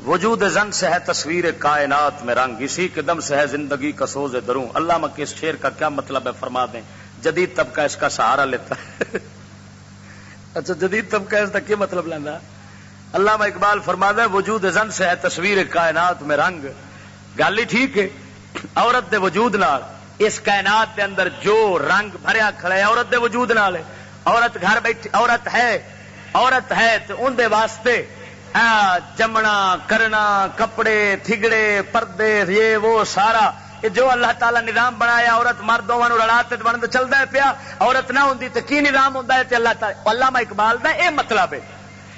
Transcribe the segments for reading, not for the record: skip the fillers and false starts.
وجود زن سے ہے تصویر کائنات میں رنگ، اسی کے دم سے ہے زندگی کا سوز دروں. علامہ کے اس شعر کا کیا مطلب ہے فرما دیں. جدید طبقہ اس کا سہارا لیتا ہے. اچھا جدید طبقہ اس کا کیا مطلب لینا؟ علامہ اقبال فرماتا ہے وجود زن سے ہے تصویر کائنات میں رنگ. گل ہی ٹھیک ہے. عورت دے وجود نال اس کائنات دے اندر جو رنگ بھریا کھڑا ہے عورت دے وجود نال ہے. عورت گھر بیٹھی عورت ہے تو ان دے واسطے جمنا کرنا کپڑے تھگڑے پردے یہ وہ سارا جو اللہ تعالی نظام بنایا عورت مرد دونوں رلا تے بن چلتا ہے پیا. عورت نہ ہوندی تے کی نظام ہوندا ہے تے اللہ تعالی. علامہ اقبال دا اے مطلب ہے.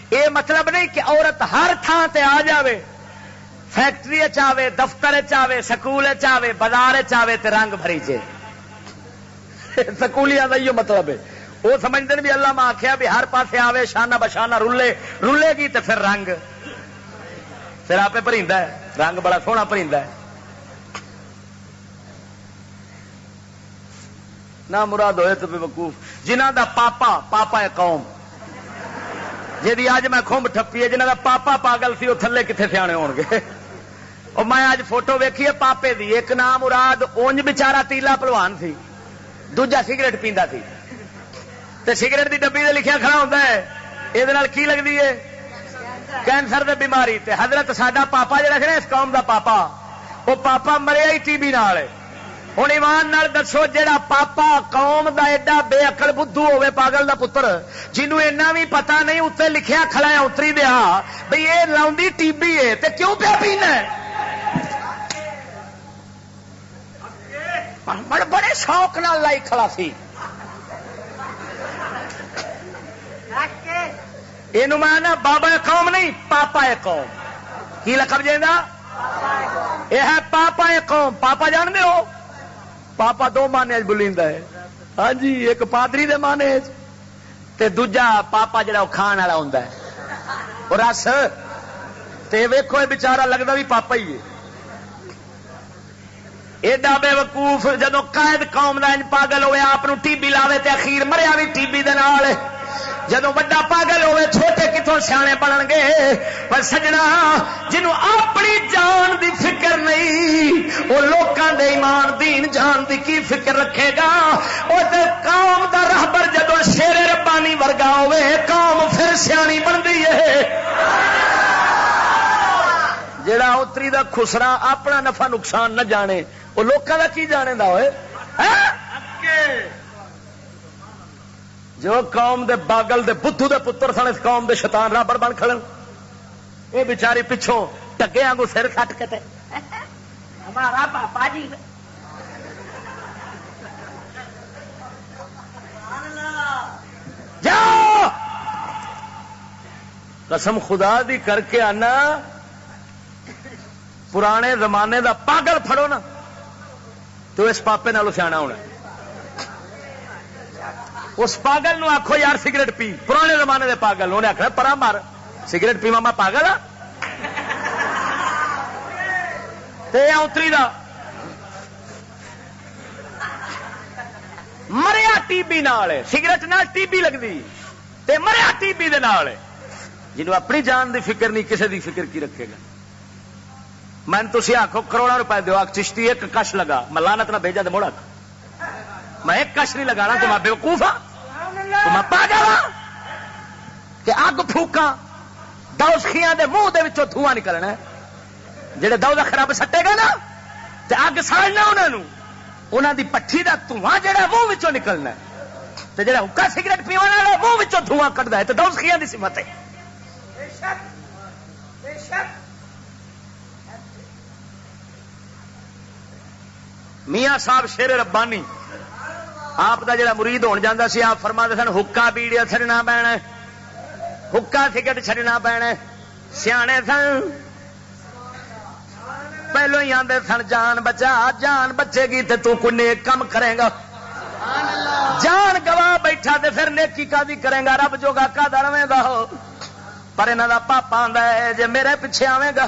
اے مطلب نہیں کہ عورت ہر تھان تے آ جاوے، فیکٹری چاہے دفتر چاہے سکول چاہے بازار چاہے تے رنگ بھری جے. سکولیاں دا یہ مطلب ہے. وہ سمجھتے بھی اللہ میں آخیا بھی ہر پاسے آوے شانہ بشانہ رلے گی تو پھر رنگ پھر آپ پریندا ہے. رنگ بڑا سوہنا پریندا ہے. نہ مراد ہوئے تو بے وقوف جنہ دا پاپا ہے قوم جی اج میں کھمب ٹپی ہے جنہ دا پاپا پاگل سی وہ تھلے کتنے سیانے ہون گے. اور میں اج فوٹو ویکھی ہے پاپے دی. ایک نام مراد اونج بچارا تیلا پلوان سی، دوجا سگریٹ پیندا سی تے سگریٹ دی ڈبی تے لکھیا کھڑا ہوندا ہے اے دے نال کی لگدی ہے کینسر دی بیماری. تے حضرت ساڈا پاپا جڑا سی نا اس قوم دا پاپا وہ پاپا مریا ہی ٹی بی نال. ہن ایمان نال دسو جڑا پاپا قوم دا ایڈا بے عقل بدھو ہوے پاگل دا پتر جنوں اینا بھی پتہ نہیں اتنے لکھیا کھڑا ہے اتری دیا بھئی اے لاؤندی ٹی بی ہے تے کیوں پیا پینا ہے. بڑے شوق نال لائی کھڑا سی. یہ میں بابا قوم نہیں پاپا قوم. کی لقب جیندہ یہ ہے پاپا قوم. پاپا جان دے ہو پاپا دو مانے بولیندا ہے. ہاں جی ایک پادری دے مانے تے دوجا پاپا جڑا وہ کھان والا ہوندا ہے اور رس تے ویکھو یہ بیچارہ لگدا بھی پاپا ہی ہے. ایڈا بے وقوف جدو قائد قوم دا پاگل ہوئے آپ ٹی بی لاوے تے اخیر مریا بھی ٹی بی دے نال. جدو بڑا پاگل ہوئے چھوٹے کتوں سیانے بنن گے. پر سجنا جنوں اپنی جان دی فکر نہیں وہ لوکاں دے ایمان دین جان دی کی فکر رکھے گا. وہ تے قوم دا رہبر جدو شیر ربانی ورگا ہوئے قوم پھر سیانی بندی ہے. جڑا اتری دا خسرا اپنا نفع نقصان نہ جانے وہ لوکاں دا کی جانے دا ہوئے. جو قوم دے باگل دے بدھو دے پتر سن اس قوم دے شیطان رابر بن کھڑن یہ بیچاری پچھوں ٹگے آنگو سر کٹ کے تے ہمارا پاپا جی جاؤ قسم خدا دی کر کے آنا پرانے زمانے دا پاگل پھڑو نا تو اس پاپے نالوں سیاںا ہونا. اس پاگل نو آخو یار سگریٹ پی. پرانے زمانے دے پاگل انہیں آخر پرا مار سگریٹ پیوا میں پاگل ہاں. اتری دا مریا ٹی بی نال سگریٹ نال ٹی بی لگتی تے مریا ٹی بی دے نال. جنوں اپنی جان دی فکر نہیں کسے دی فکر کی رکھے گا. میں تھی آخو کروڑا روپے دو چشتی ایک کش لگا میں لعنت نہ بھیجا تو مڑ میں ایک کش نہیں لگانا تو میں بیوقوف ہاں تو میں پاگل ہاں کہ اگ پھوکاں دوزخیاں دے منہ دے وچوں دھواں نکلنا ہے. جڑے دوزخ رب سٹے گا نا تے اگ ساڑنا انہاں دی پٹھی دا دھواں جڑا منہ وچوں نکلنا ہے تے جڑا حکا سگریٹ پیون والا منہ وچوں دھواں کڈدا ہے تے دوزخیاں دی صفت ہے. بے شک بے شک. میاں صاحب شیر ربانی آپ دا جڑا مرید ہون جاندا سی آپ فرماندے سن حکا بیڑیا چھڑنا پینا حکا سگریٹ چھڑنا پینا. سیانے سن پہلو ہی آندے سن جان بچا جان بچے گی تے تو کوئی نیک کم کرے گا. جان گواہ بیٹھا تے پھر نیکی کادی کرے گا رب جوگا کا رہے گا. پر انہاں دا پاپا آندا ہے جے میرے پیچھے آویں گا